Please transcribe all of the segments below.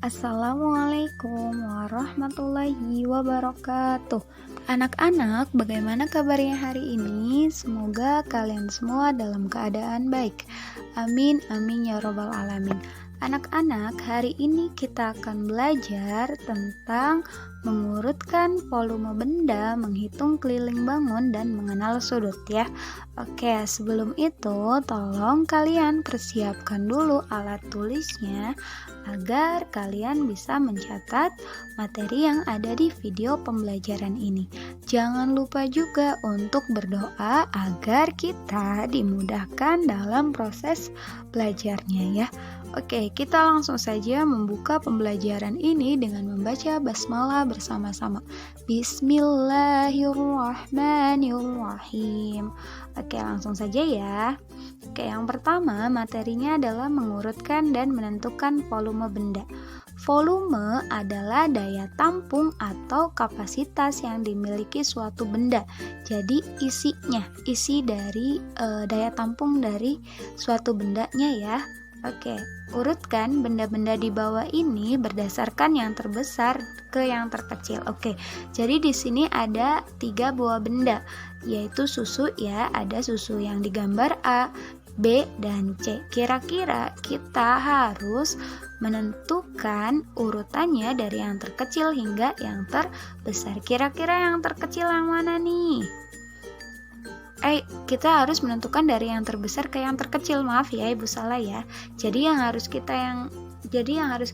Assalamualaikum warahmatullahi wabarakatuh. Anak-anak, bagaimana kabarnya hari ini? Semoga kalian semua dalam keadaan baik. Amin, amin ya robbal alamin. Anak-anak, hari ini kita akan belajar tentang mengurutkan volume benda, menghitung keliling bangun, dan mengenal sudut ya. Oke, sebelum itu tolong kalian persiapkan dulu alat tulisnya agar kalian bisa mencatat materi yang ada di video pembelajaran ini. Jangan lupa juga untuk berdoa agar kita dimudahkan dalam proses belajarnya ya. Oke, kita langsung saja membuka pembelajaran ini dengan membaca basmalah bersama-sama. Bismillahirrahmanirrahim. Oke, langsung saja ya. Oke, yang pertama materinya adalah mengurutkan dan menentukan volume benda. Volume adalah daya tampung atau kapasitas yang dimiliki suatu benda. Jadi isi dari daya tampung dari suatu bendanya ya. Oke, urutkan benda-benda di bawah ini berdasarkan yang terbesar ke yang terkecil. Oke, jadi di sini ada 3 buah benda, yaitu susu ya. Ada susu yang digambar A, B, dan C. Kira-kira kita harus menentukan urutannya dari yang terkecil hingga yang terbesar. Kira-kira yang terkecil yang mana nih? Kita harus menentukan dari yang terbesar ke yang terkecil. Maaf ya, Ibu salah ya. Jadi yang harus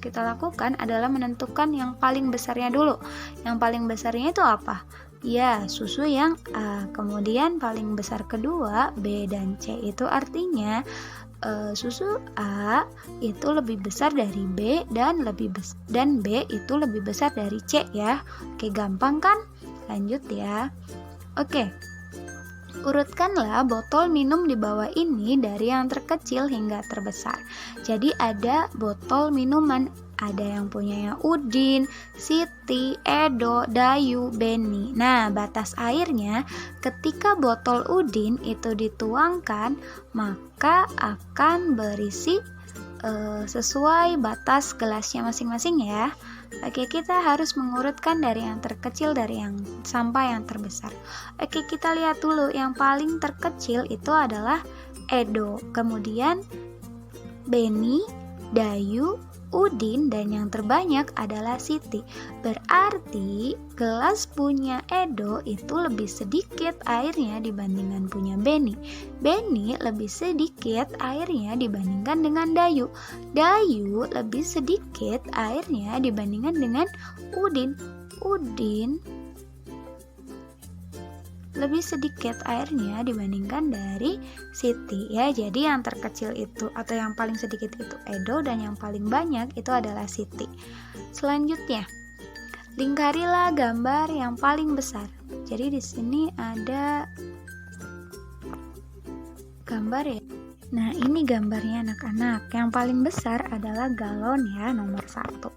kita lakukan adalah menentukan yang paling besarnya dulu. Yang paling besarnya itu apa? Ya, susu yang A. Kemudian paling besar kedua B dan C. Itu artinya susu A itu lebih besar dari B dan B itu lebih besar dari C ya. Oke, gampang kan? Lanjut ya. Oke. Urutkanlah botol minum di bawah ini dari yang terkecil hingga terbesar. Jadi ada botol minuman, ada yang punyanya Udin, Siti, Edo, Dayu, Beni. Nah, batas airnya ketika botol Udin itu dituangkan, maka akan berisi sesuai batas gelasnya masing-masing ya. Oke, kita harus mengurutkan dari yang terkecil sampai yang terbesar. Oke, kita lihat dulu. Yang paling terkecil itu adalah Edo, kemudian Beni, Dayu, Udin, dan yang terbanyak adalah Siti. Berarti gelas punya Edo itu lebih sedikit airnya dibandingkan punya Beni. Beni lebih sedikit airnya dibandingkan dengan Dayu. Dayu lebih sedikit airnya dibandingkan dengan Udin. Udin lebih sedikit airnya dibandingkan dari Siti ya. Jadi yang terkecil itu atau yang paling sedikit itu Edo dan yang paling banyak itu adalah Siti. Selanjutnya, lingkarilah gambar yang paling besar. Jadi di sini ada gambar ya. Nah, ini gambarnya anak-anak. Yang paling besar adalah galon ya, nomor 1.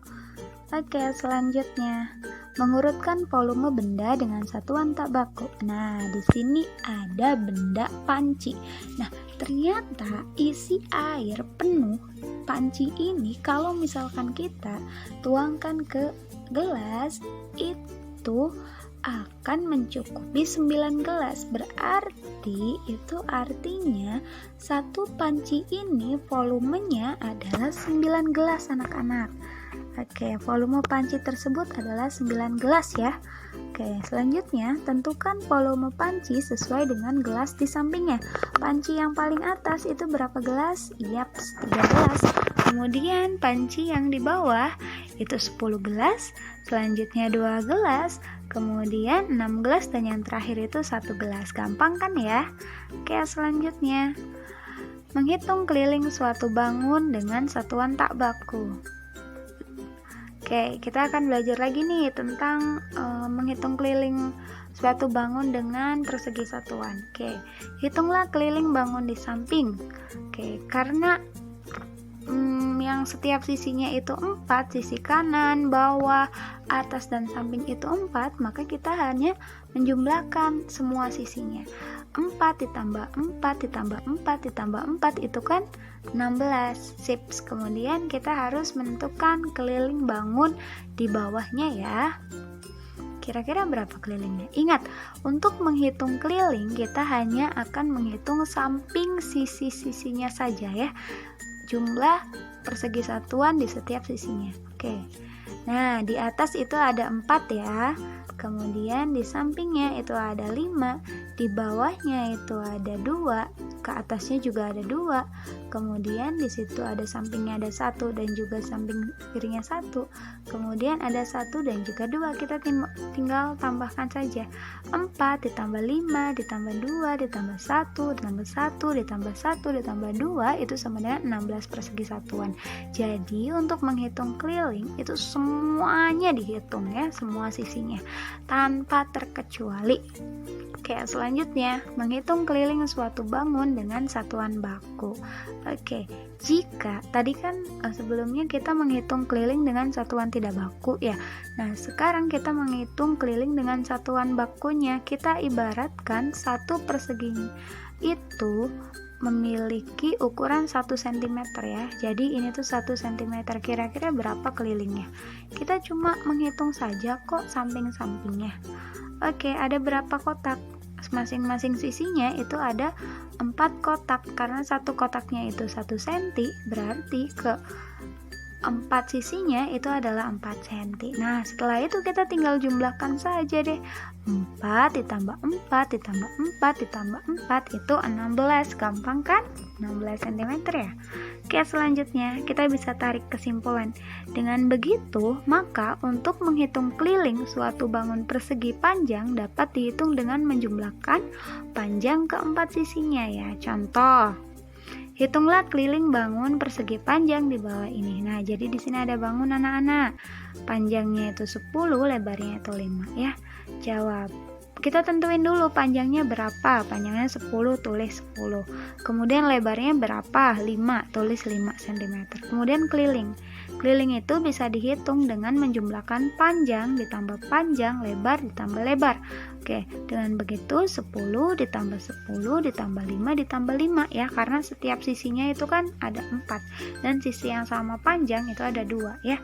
Oke, selanjutnya mengurutkan volume benda dengan satuan tak baku. Nah, di sini ada benda panci. Nah, ternyata isi air penuh panci ini kalau misalkan kita tuangkan ke gelas itu akan mencukupi 9 gelas. Berarti itu artinya satu panci ini volumenya adalah 9 gelas anak-anak. Oke, volume panci tersebut adalah 9 gelas ya. Oke, selanjutnya tentukan volume panci sesuai dengan gelas di sampingnya. Panci yang paling atas itu berapa gelas? Yaps, 3 gelas. Kemudian panci yang di bawah itu 10 gelas, selanjutnya 2 gelas, kemudian 6 gelas, dan yang terakhir itu 1 gelas. Gampang kan ya? Oke, selanjutnya menghitung keliling suatu bangun dengan satuan tak baku. Oke, kita akan belajar lagi nih tentang menghitung keliling suatu bangun dengan persegi satuan. Oke, hitunglah keliling bangun di samping. Oke, karena yang setiap sisinya itu 4, sisi kanan, bawah, atas, dan samping itu 4, maka kita hanya menjumlahkan semua sisinya. 4 ditambah 4 ditambah 4 ditambah 4 itu kan 16. Sips. Kemudian kita harus menentukan keliling bangun di bawahnya ya. Kira-kira berapa kelilingnya? Ingat, untuk menghitung keliling kita hanya akan menghitung samping sisi-sisinya saja ya. Jumlah persegi satuan di setiap sisinya. Oke. Nah, di atas itu ada 4 ya. Kemudian di sampingnya itu ada 5, di bawahnya itu ada 2, ke atasnya juga ada 2. Kemudian di situ ada sampingnya ada 1 dan juga samping kirinya 1. Kemudian ada 1 dan juga 2. Kita tinggal tambahkan saja. 4 ditambah 5 ditambah 2 ditambah 1 ditambah 1 ditambah 1 ditambah 2 itu sama dengan 16 persegi satuan. Jadi untuk menghitung keliling itu semuanya dihitung ya, semua sisinya tanpa terkecuali. Oke, selanjutnya menghitung keliling suatu bangun dengan satuan baku. Oke, jika tadi kan sebelumnya kita menghitung keliling dengan satuan tidak baku ya. Nah, sekarang kita menghitung keliling dengan satuan bakunya. Kita ibaratkan satu persegi itu memiliki ukuran 1 cm ya. Jadi ini tuh 1 cm. Kira-kira berapa kelilingnya? Kita cuma menghitung saja kok samping-sampingnya. Oke, ada berapa kotak? Masing-masing sisinya itu ada 4 kotak. Karena satu kotaknya itu 1 cm, berarti ke 4 sisinya itu adalah 4 cm. Nah, setelah itu kita tinggal jumlahkan saja deh. 4 ditambah 4 ditambah 4 ditambah 4 itu 16. Gampang kan? 16 cm ya. Oke, selanjutnya kita bisa tarik kesimpulan. Dengan begitu, maka untuk menghitung keliling suatu bangun persegi panjang dapat dihitung dengan menjumlahkan panjang keempat sisinya ya. Contoh, hitunglah keliling bangun persegi panjang di bawah ini. Nah, jadi di sini ada bangun anak-anak. Panjangnya itu 10, lebarnya itu 5 ya. Jawab. Kita tentuin dulu panjangnya berapa. Panjangnya 10, tulis 10. Kemudian lebarnya berapa? 5, tulis 5 cm. Kemudian keliling. Keliling itu bisa dihitung dengan menjumlahkan panjang ditambah panjang, lebar ditambah lebar. Oke, dengan begitu 10 ditambah 10 ditambah 5 ditambah 5 ya, karena setiap sisinya itu kan ada 4 dan sisi yang sama panjang itu ada 2 ya.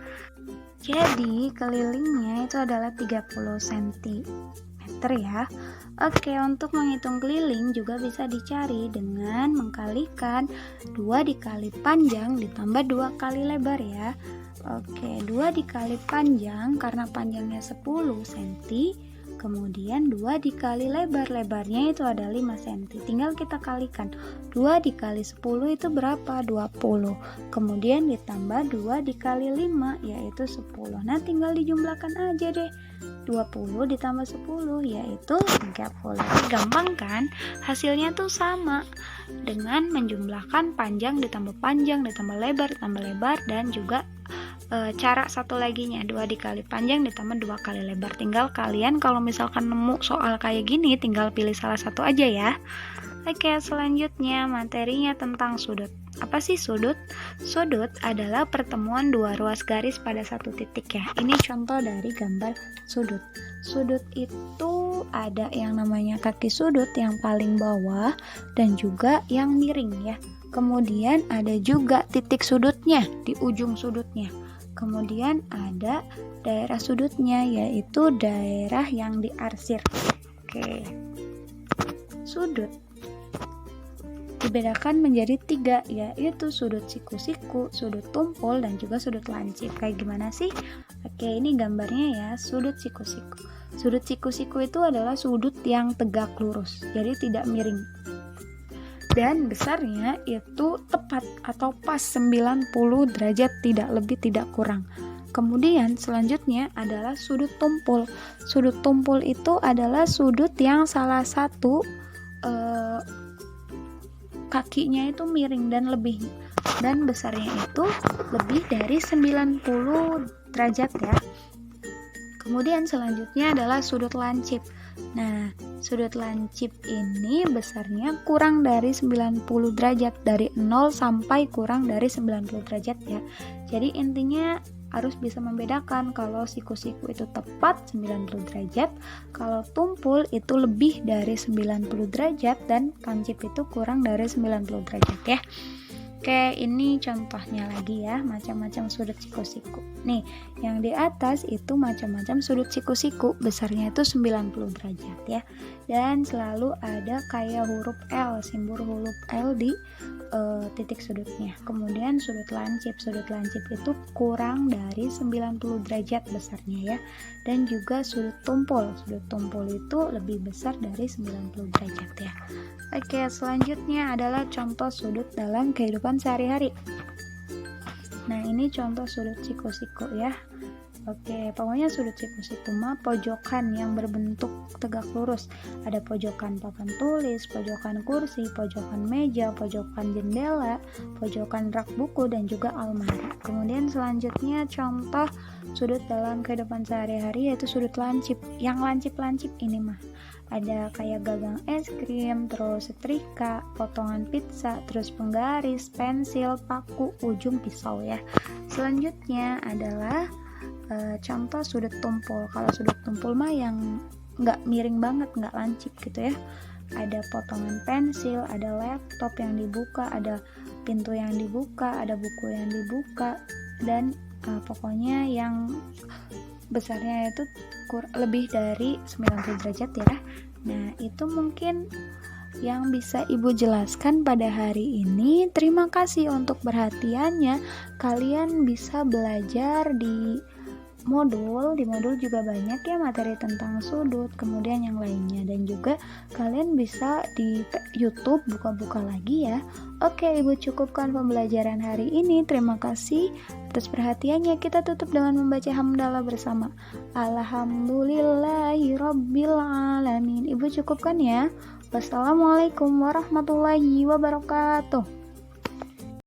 Jadi kelilingnya itu adalah 30 cm ya. Oke, untuk menghitung keliling juga bisa dicari dengan mengkalikan 2 dikali panjang ditambah 2 kali lebar ya. Oke, 2 dikali panjang karena panjangnya 10 cm, kemudian 2 dikali lebarnya itu ada 5 cm. Tinggal kita kalikan. 2 dikali 10 itu berapa? 20. Kemudian ditambah 2 dikali 5 yaitu 10. Nah, tinggal dijumlahkan aja deh. 20 ditambah 10 yaitu 30. Gampang kan? Hasilnya tuh sama dengan menjumlahkan panjang ditambah ditambah lebar dan juga cara satu laginya 2 dikali panjang ditambah 2 kali lebar. Tinggal kalian kalau misalkan nemu soal kayak gini tinggal pilih salah satu aja ya. Oke, selanjutnya materinya tentang sudut. Apa sih sudut? Sudut adalah pertemuan dua ruas garis pada satu titik ya. Ini contoh dari gambar sudut. Sudut itu ada yang namanya kaki sudut yang paling bawah dan juga yang miring ya. Kemudian ada juga titik sudutnya di ujung sudutnya. Kemudian ada daerah sudutnya yaitu daerah yang diarsir. Oke. Sudut dibedakan menjadi 3 yaitu sudut siku-siku, sudut tumpul, dan juga sudut lancip. Kayak gimana sih? Oke, ini gambarnya ya, sudut siku-siku. Sudut siku-siku itu adalah sudut yang tegak lurus, jadi tidak miring. Dan besarnya itu tepat atau pas 90 derajat, tidak lebih tidak kurang. Kemudian selanjutnya adalah sudut tumpul. Sudut tumpul itu adalah sudut yang salah satu kakinya itu miring dan besarnya itu lebih dari 90 derajat ya. Kemudian selanjutnya adalah sudut lancip. Nah, Sudut lancip ini besarnya kurang dari 90 derajat, dari 0 sampai kurang dari 90 derajat ya. Jadi intinya harus bisa membedakan kalau siku-siku itu tepat 90 derajat, kalau tumpul itu lebih dari 90 derajat, dan lancip itu kurang dari 90 derajat ya. Oke, ini contohnya lagi ya, macam-macam sudut siku-siku. Nih, yang di atas itu macam-macam sudut siku-siku, besarnya itu 90 derajat ya. Dan selalu ada kayak huruf L, simbol huruf L di titik sudutnya. Kemudian sudut lancip itu kurang dari 90 derajat besarnya ya. Dan juga sudut tumpul itu lebih besar dari 90 derajat ya. Oke, selanjutnya adalah contoh sudut dalam kehidupan sehari-hari. Nah, ini contoh sudut siku-siku ya. Oke, pokoknya sudut siku-siku mah pojokan yang berbentuk tegak lurus. Ada pojokan papan tulis, pojokan kursi, pojokan meja, pojokan jendela, pojokan rak buku, dan juga almari. Kemudian selanjutnya contoh sudut dalam kehidupan sehari-hari yaitu sudut lancip. Yang lancip-lancip ini mah ada kayak gagang es krim, terus setrika, potongan pizza, terus penggaris, pensil, paku, ujung pisau ya. Selanjutnya adalah contoh sudut tumpul. Kalau sudut tumpul mah yang nggak miring banget, nggak lancip gitu ya. Ada potongan pensil, ada laptop yang dibuka, ada pintu yang dibuka, ada buku yang dibuka, dan pokoknya yang besarnya itu lebih dari 90 derajat ya. Nah, itu mungkin yang bisa Ibu jelaskan pada hari ini. Terima kasih untuk perhatiannya. Kalian bisa belajar di modul juga banyak ya materi tentang sudut, kemudian yang lainnya, dan juga kalian bisa di YouTube buka-buka lagi ya. Oke, Ibu cukupkan pembelajaran hari ini. Terima kasih atas perhatiannya. Kita tutup dengan membaca hamdalah bersama. Alhamdulillahirabbil alamin. Ibu cukupkan ya. Wassalamualaikum warahmatullahi wabarakatuh.